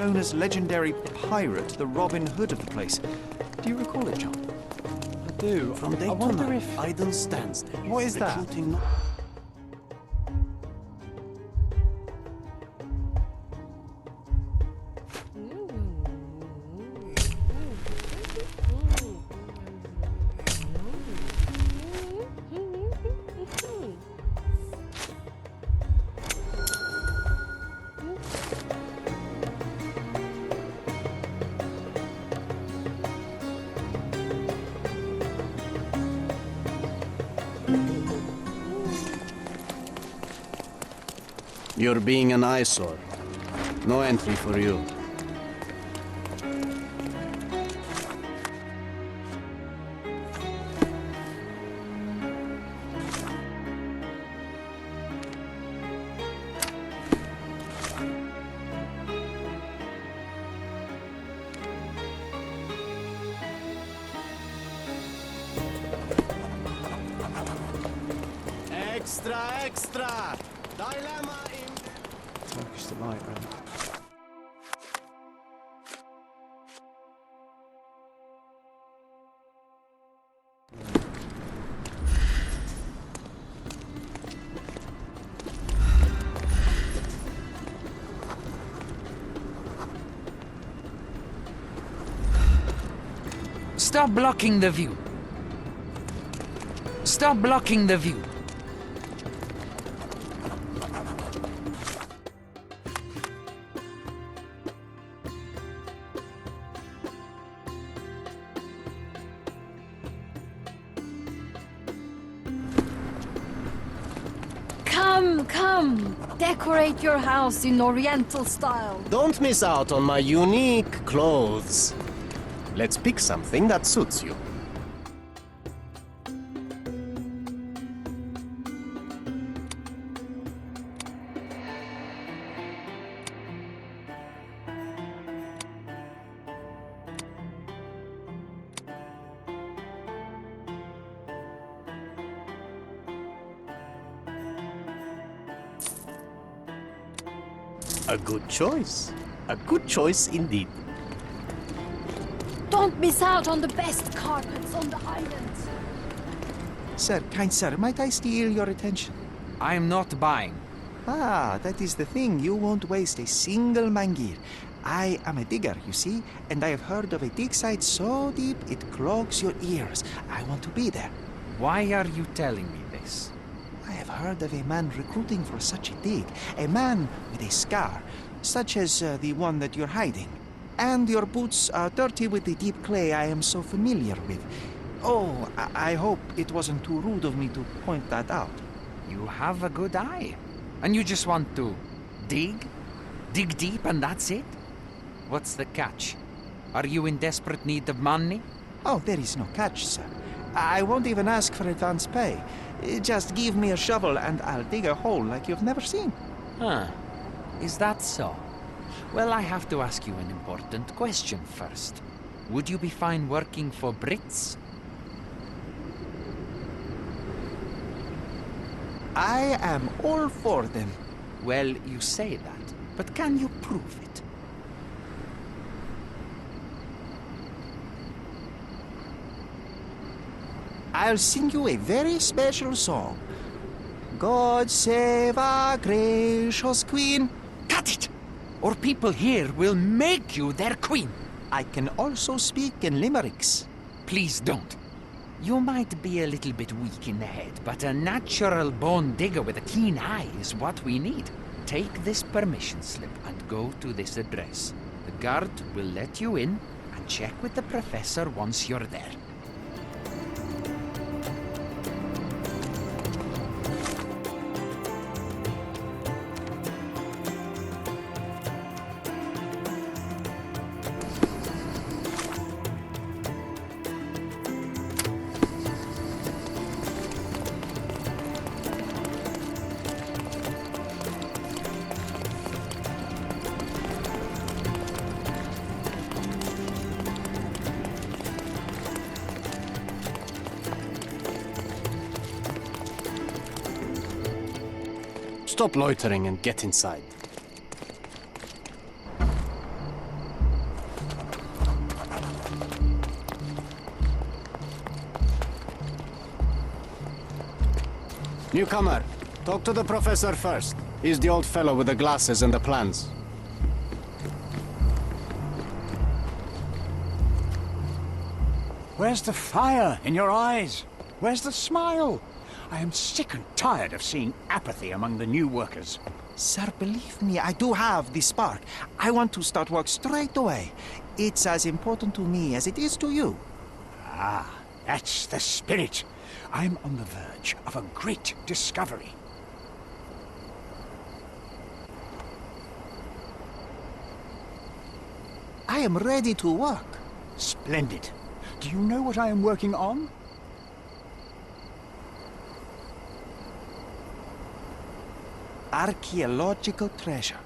known as legendary pirate, the Robin Hood of the place. Do you recall it, John? I do. From day I to wonder night, if... idle stands there. What is that? Recruiting You're being an eyesore. No entry for you. Extra, extra! Dilemma in... Turkish delight, really. Stop blocking the view. Stop blocking the view. Come! Decorate your house in Oriental style. Don't miss out on my unique clothes. Let's pick something that suits you. A good choice. A good choice indeed. Don't miss out on the best carpets on the island. Sir, kind sir, might I steal your attention? I am not buying. Ah, that is the thing. You won't waste a single mangir. I am a digger, you see, and I have heard of a dig site so deep it clogs your ears. I want to be there. Why are you telling me this? I have heard of a man recruiting for such a dig. A man with a scar, such as the one that you're hiding. And your boots are dirty with the deep clay I am so familiar with. Oh, I hope it wasn't too rude of me to point that out. You have a good eye. And you just want to dig? Dig deep and that's it? What's the catch? Are you in desperate need of money? Oh, there is no catch, sir. I won't even ask for advance pay. Just give me a shovel and I'll dig a hole like you've never seen. Huh. Is that so? Well, I have to ask you an important question first. Would you be fine working for Brits? I am all for them. Well, you say that, but can you prove it? I'll sing you a very special song. God save our gracious queen. Cut it! Or people here will make you their queen. I can also speak in limericks. Please don't. You might be a little bit weak in the head, but a natural born digger with a keen eye is what we need. Take this permission slip and go to this address. The guard will let you in and check with the professor once you're there. Stop loitering and get inside. Newcomer, talk to the professor first. He's the old fellow with the glasses and the plans. Where's the fire in your eyes? Where's the smile? I am sick and tired of seeing apathy among the new workers. Sir, believe me, I do have the spark. I want to start work straight away. It's as important to me as it is to you. Ah, that's the spirit. I'm on the verge of a great discovery. I am ready to work. Splendid. Do you know what I am working on? Archaeological treasure.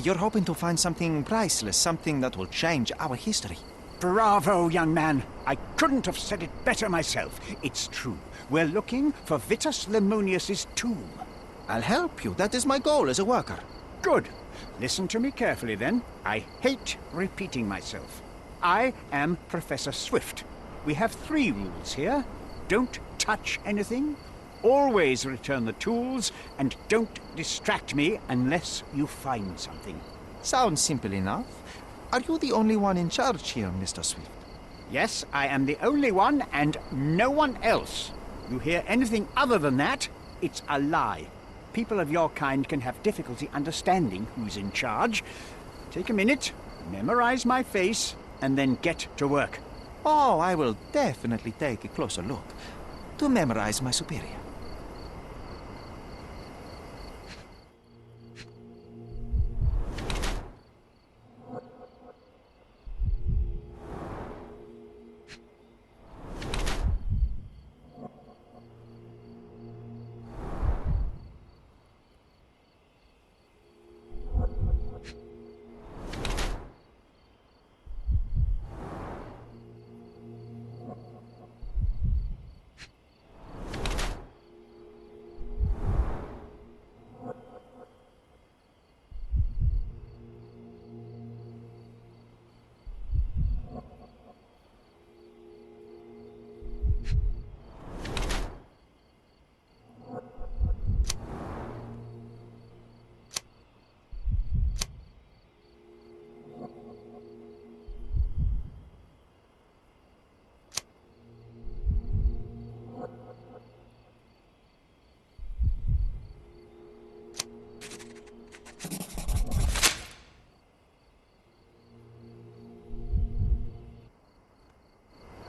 You're hoping to find something priceless, something that will change our history. Bravo, young man. I couldn't have said it better myself. It's true. We're looking for Vitus Lemonius's tomb. I'll help you. That is my goal as a worker. Good. Listen to me carefully, then. I hate repeating myself. I am Professor Swift. We have 3 rules here. Don't touch anything, always return the tools, and don't distract me unless you find something. Sounds simple enough. Are you the only one in charge here, Mr. Swift? Yes, I am the only one, and no one else. You hear anything other than that, it's a lie. People of your kind can have difficulty understanding who's in charge. Take a minute, memorize my face, and then get to work. Oh, I will definitely take a closer look to memorize my superior.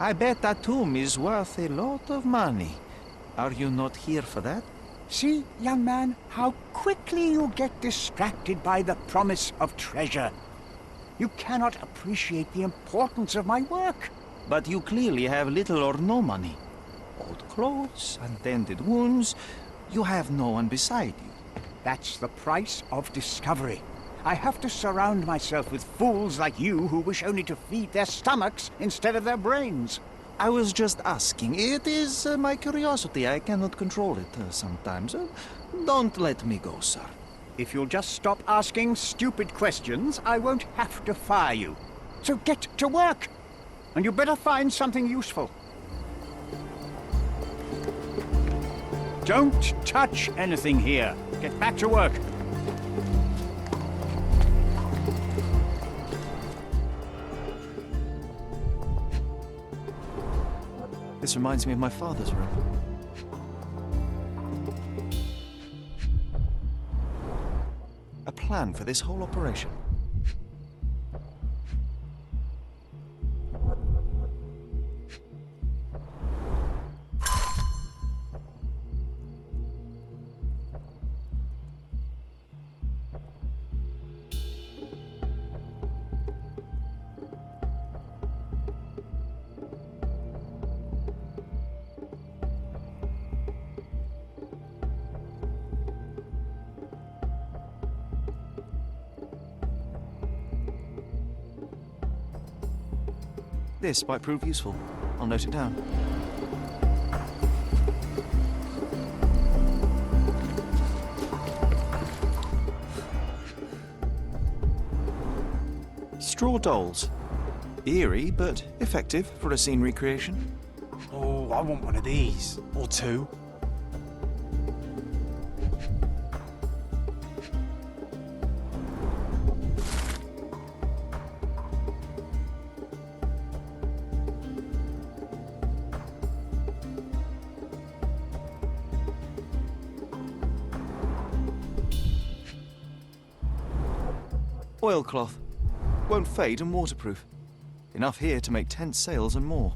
I bet that tomb is worth a lot of money. Are you not here for that? See, young man, how quickly you get distracted by the promise of treasure. You cannot appreciate the importance of my work. But you clearly have little or no money. Old clothes, untended wounds. You have no one beside you. That's the price of discovery. I have to surround myself with fools like you who wish only to feed their stomachs instead of their brains. I was just asking. It is my curiosity. I cannot control it sometimes. Don't let me go, sir. If you'll just stop asking stupid questions, I won't have to fire you. So get to work. And you better find something useful. Don't touch anything here. Get back to work. This reminds me of my father's room. A plan for this whole operation. This might prove useful. I'll note it down. Straw dolls. Eerie, but effective for a scene recreation. Oh, I want one of these. Or 2. Oilcloth. Won't fade and waterproof. Enough here to make 10 sails and more.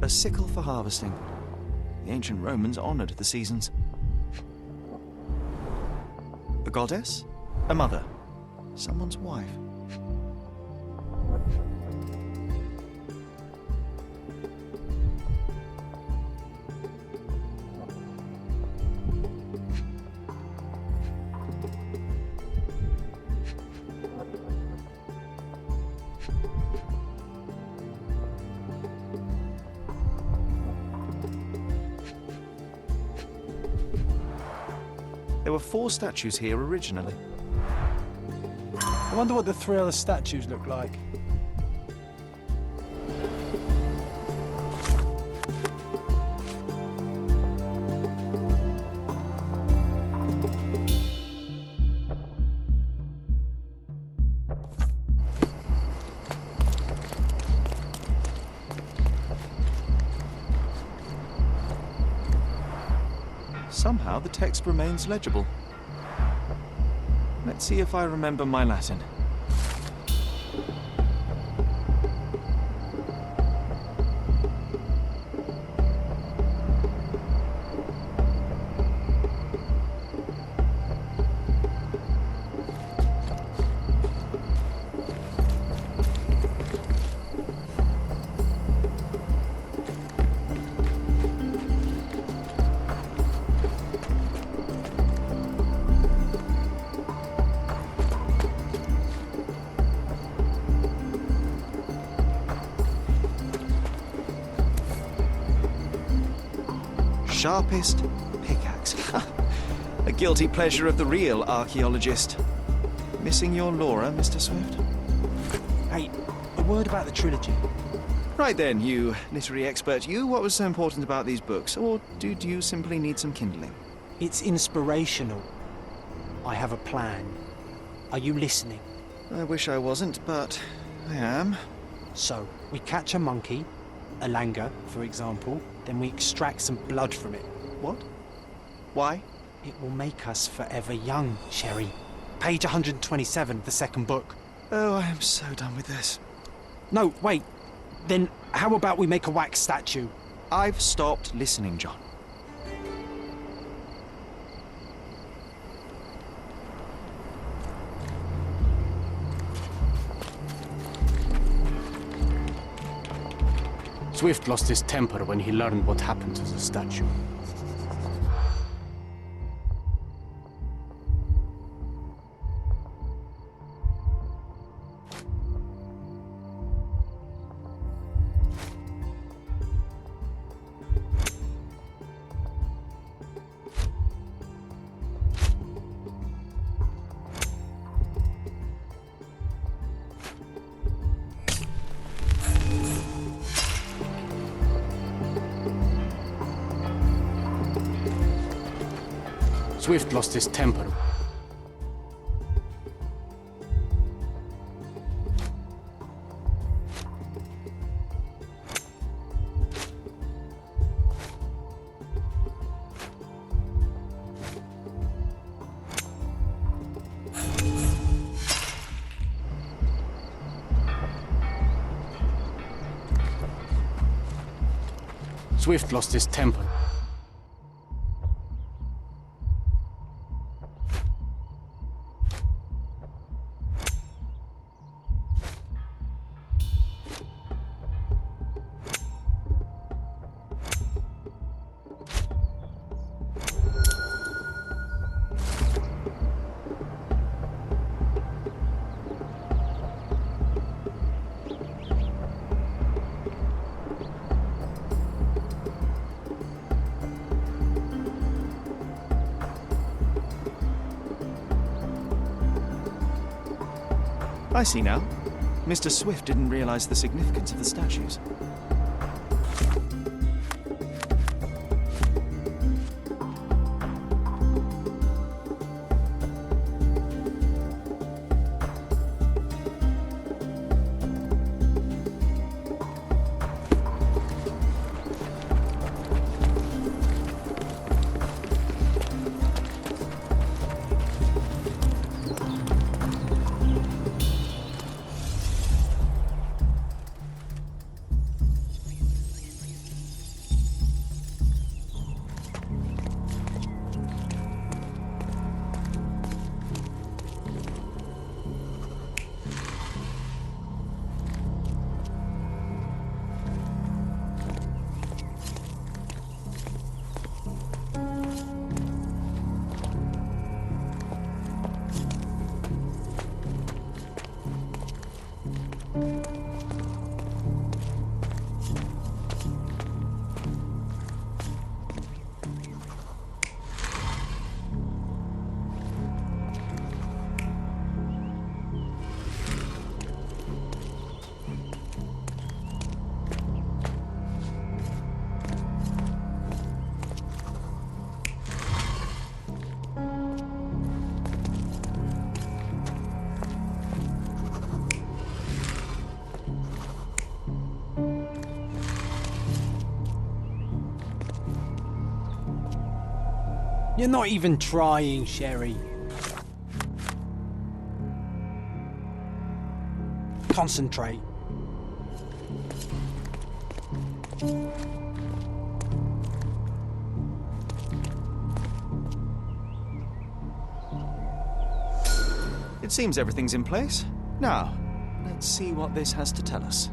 A sickle for harvesting. The ancient Romans honoured the seasons. A goddess? A mother? Someone's wife? There were 4 statues here originally. I wonder what the 3 other statues look like. Somehow the text remains legible. Let's see if I remember my Latin. Sharpest pickaxe. A guilty pleasure of the real archaeologist. Missing your Laura, Mr. Swift? Hey, a word about the trilogy. Right then, you literary expert, you, what was so important about these books? Or do you simply need some kindling? It's inspirational. I have a plan. Are you listening? I wish I wasn't, but I am. So, we catch a monkey, a langur, for example, then we extract some blood from it. What? Why? It will make us forever young, Sherry. Page 127 of the second book. Oh, I am so done with this. No, wait. Then how about we make a wax statue? I've stopped listening, John. Swift lost his temper when he learned what happened to the statue. Swift lost his temper. Swift lost his temper. I see now. Mr. Swift didn't realize the significance of the statues. You're not even trying, Sherry. Concentrate. It seems everything's in place. Now, let's see what this has to tell us.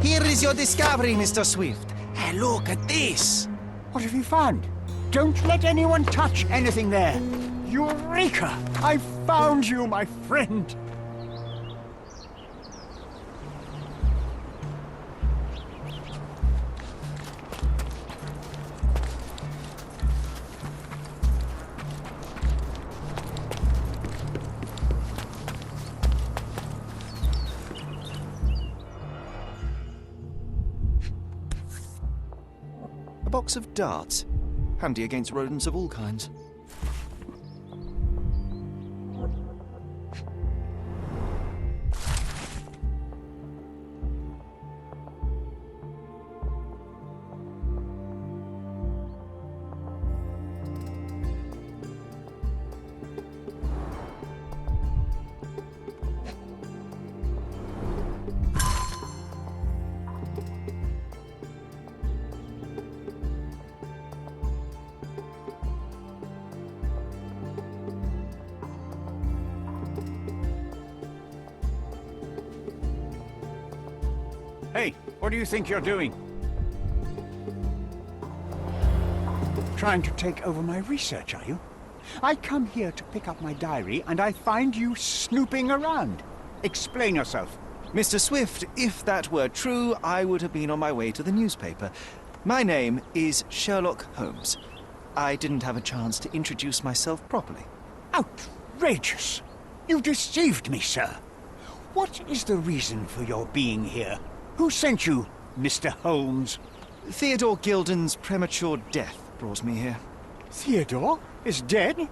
Here is your discovery, Mr. Swift. Hey, look at this. What have you found? Don't let anyone touch anything there. Eureka! I found you, my friend. A box of darts. Handy against rodents of all kinds. Hey, what do you think you're doing? Trying to take over my research, are you? I come here to pick up my diary, and I find you snooping around. Explain yourself. Mr. Swift, if that were true, I would have been on my way to the newspaper. My name is Sherlock Holmes. I didn't have a chance to introduce myself properly. Outrageous! You deceived me, sir. What is the reason for your being here? Who sent you, Mr. Holmes? Theodore Gilden's premature death brought me here. Theodore is dead?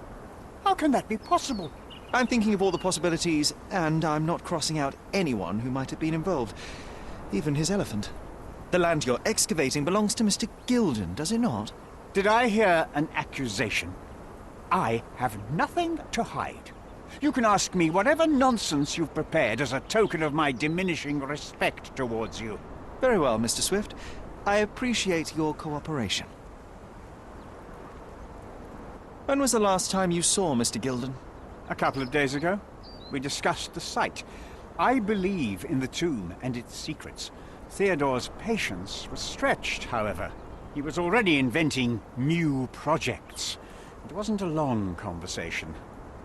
How can that be possible? I'm thinking of all the possibilities, and I'm not crossing out anyone who might have been involved. Even his elephant. The land you're excavating belongs to Mr. Gilden, does it not? Did I hear an accusation? I have nothing to hide. You can ask me whatever nonsense you've prepared as a token of my diminishing respect towards you. Very well, Mr. Swift. I appreciate your cooperation. When was the last time you saw Mr. Gilden? A couple of days ago. We discussed the site. I believe in the tomb and its secrets. Theodore's patience was stretched, however. He was already inventing new projects. It wasn't a long conversation.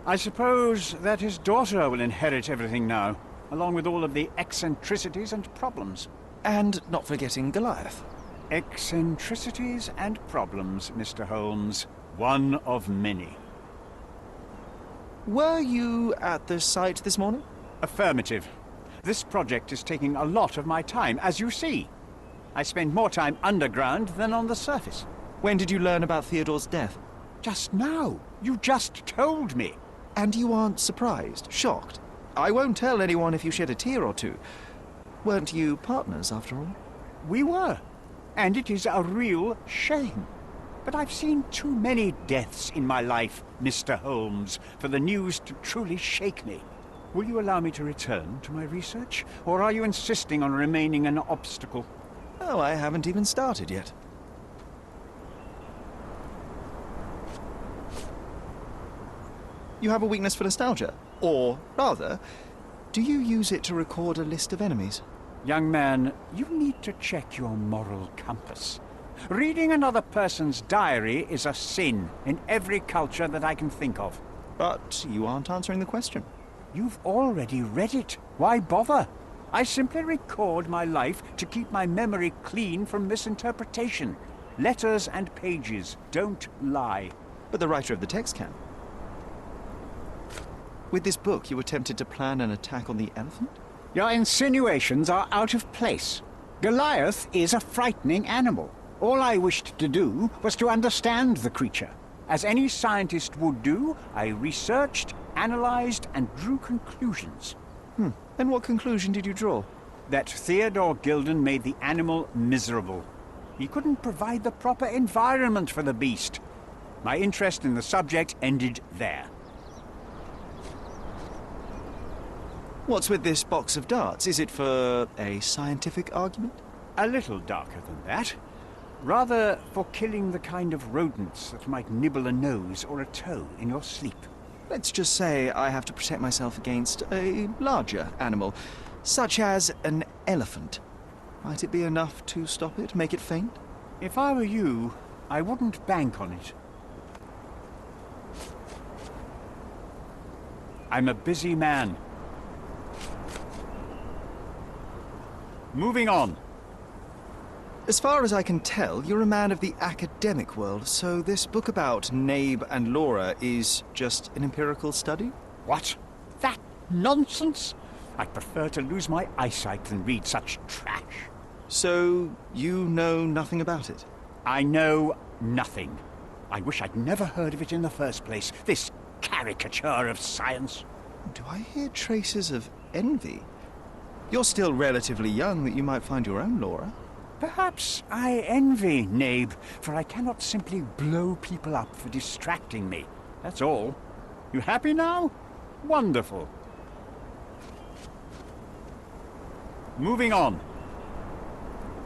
I suppose that his daughter will inherit everything now, along with all of the eccentricities and problems. And not forgetting Goliath. Eccentricities and problems, Mr. Holmes. One of many. Were you at the site this morning? Affirmative. This project is taking a lot of my time, as you see. I spend more time underground than on the surface. When did you learn about Theodore's death? Just now. You just told me. And you aren't surprised, shocked? I won't tell anyone if you shed a tear or two. Weren't you partners, after all? We were. And it is a real shame. But I've seen too many deaths in my life, Mr. Holmes, for the news to truly shake me. Will you allow me to return to my research? Or are you insisting on remaining an obstacle? Oh, I haven't even started yet. You have a weakness for nostalgia? Or, rather, do you use it to record a list of enemies? Young man, you need to check your moral compass. Reading another person's diary is a sin in every culture that I can think of. But you aren't answering the question. You've already read it. Why bother? I simply record my life to keep my memory clean from misinterpretation. Letters and pages don't lie. But the writer of the text can. With this book, you attempted to plan an attack on the elephant? Your insinuations are out of place. Goliath is a frightening animal. All I wished to do was to understand the creature. As any scientist would do, I researched, analyzed, and drew conclusions. And what conclusion did you draw? That Theodore Gilden made the animal miserable. He couldn't provide the proper environment for the beast. My interest in the subject ended there. What's with this box of darts? Is it for a scientific argument? A little darker than that. Rather for killing the kind of rodents that might nibble a nose or a toe in your sleep. Let's just say I have to protect myself against a larger animal, such as an elephant. Might it be enough to stop it, make it faint? If I were you, I wouldn't bank on it. I'm a busy man. Moving on. As far as I can tell, you're a man of the academic world, so this book about Nabe and Laura is just an empirical study? What? That nonsense? I'd prefer to lose my eyesight than read such trash. So, you know nothing about it? I know nothing. I wish I'd never heard of it in the first place, this caricature of science. Do I hear traces of envy? You're still relatively young that you might find your own Laura. Perhaps I envy Nabe, for I cannot simply blow people up for distracting me. That's all. You happy now? Wonderful. Moving on.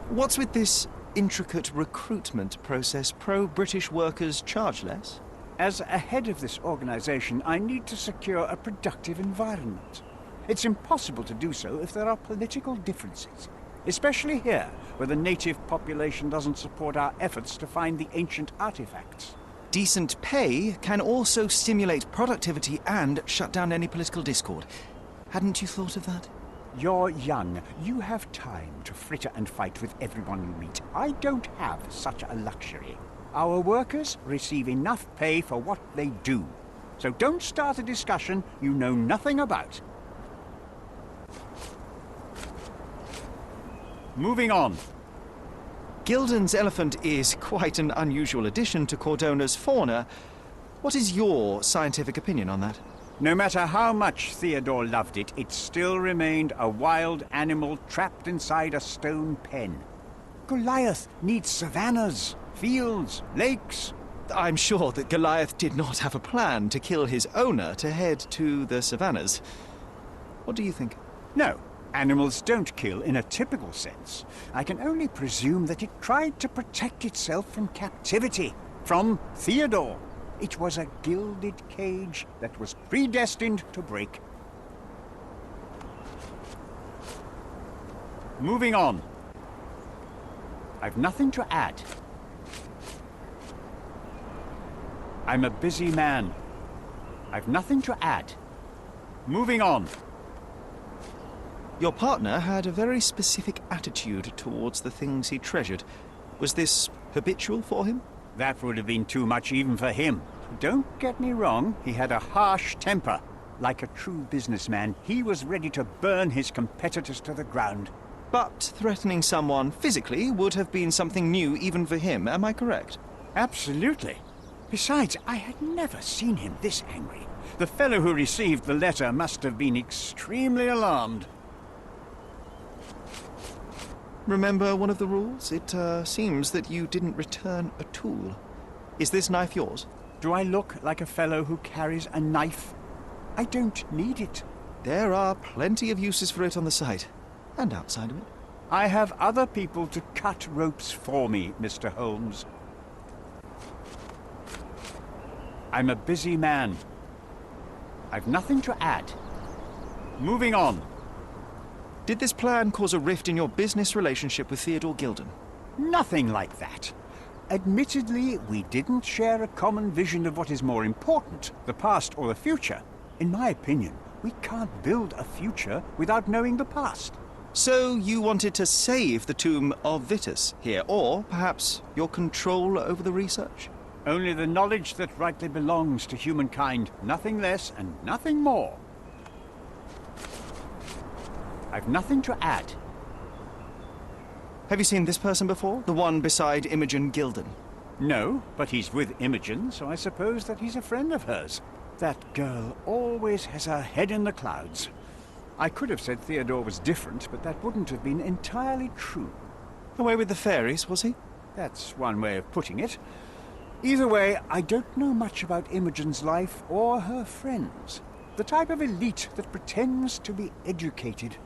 What's with this intricate recruitment process? Pro-British workers charge less? As a head of this organization, I need to secure a productive environment. It's impossible to do so if there are political differences. Especially here, where the native population doesn't support our efforts to find the ancient artifacts. Decent pay can also stimulate productivity and shut down any political discord. Hadn't you thought of that? You're young. You have time to fritter and fight with everyone you meet. I don't have such a luxury. Our workers receive enough pay for what they do. So don't start a discussion you know nothing about. Moving on. Gilden's elephant is quite an unusual addition to Cordona's fauna. What is your scientific opinion on that? No matter how much Theodore loved it, it still remained a wild animal trapped inside a stone pen. Goliath needs savannas, fields, lakes. I'm sure that Goliath did not have a plan to kill his owner to head to the savannas. What do you think? No. Animals don't kill in a typical sense. I can only presume that it tried to protect itself from captivity, from Theodore. It was a gilded cage that was predestined to break. Moving on. I've nothing to add. I'm a busy man. I've nothing to add. Moving on. Your partner had a very specific attitude towards the things he treasured. Was this habitual for him? That would have been too much even for him. Don't get me wrong, he had a harsh temper. Like a true businessman, he was ready to burn his competitors to the ground. But threatening someone physically would have been something new even for him, am I correct? Absolutely. Besides, I had never seen him this angry. The fellow who received the letter must have been extremely alarmed. Remember one of the rules? It seems that you didn't return a tool. Is this knife yours? Do I look like a fellow who carries a knife? I don't need it. There are plenty of uses for it on the site, and outside of it. I have other people to cut ropes for me, Mr. Holmes. I'm a busy man. I've nothing to add. Moving on. Did this plan cause a rift in your business relationship with Theodore Gilden? Nothing like that. Admittedly, we didn't share a common vision of what is more important, the past or the future. In my opinion, we can't build a future without knowing the past. So you wanted to save the tomb of Vitus here, or perhaps your control over the research? Only the knowledge that rightly belongs to humankind, nothing less and nothing more. I've nothing to add. Have you seen this person before? The one beside Imogen Gilden? No, but he's with Imogen, so I suppose that he's a friend of hers. That girl always has her head in the clouds. I could have said Theodore was different, but that wouldn't have been entirely true. Away with the fairies, was he? That's one way of putting it. Either way, I don't know much about Imogen's life or her friends. The type of elite that pretends to be educated.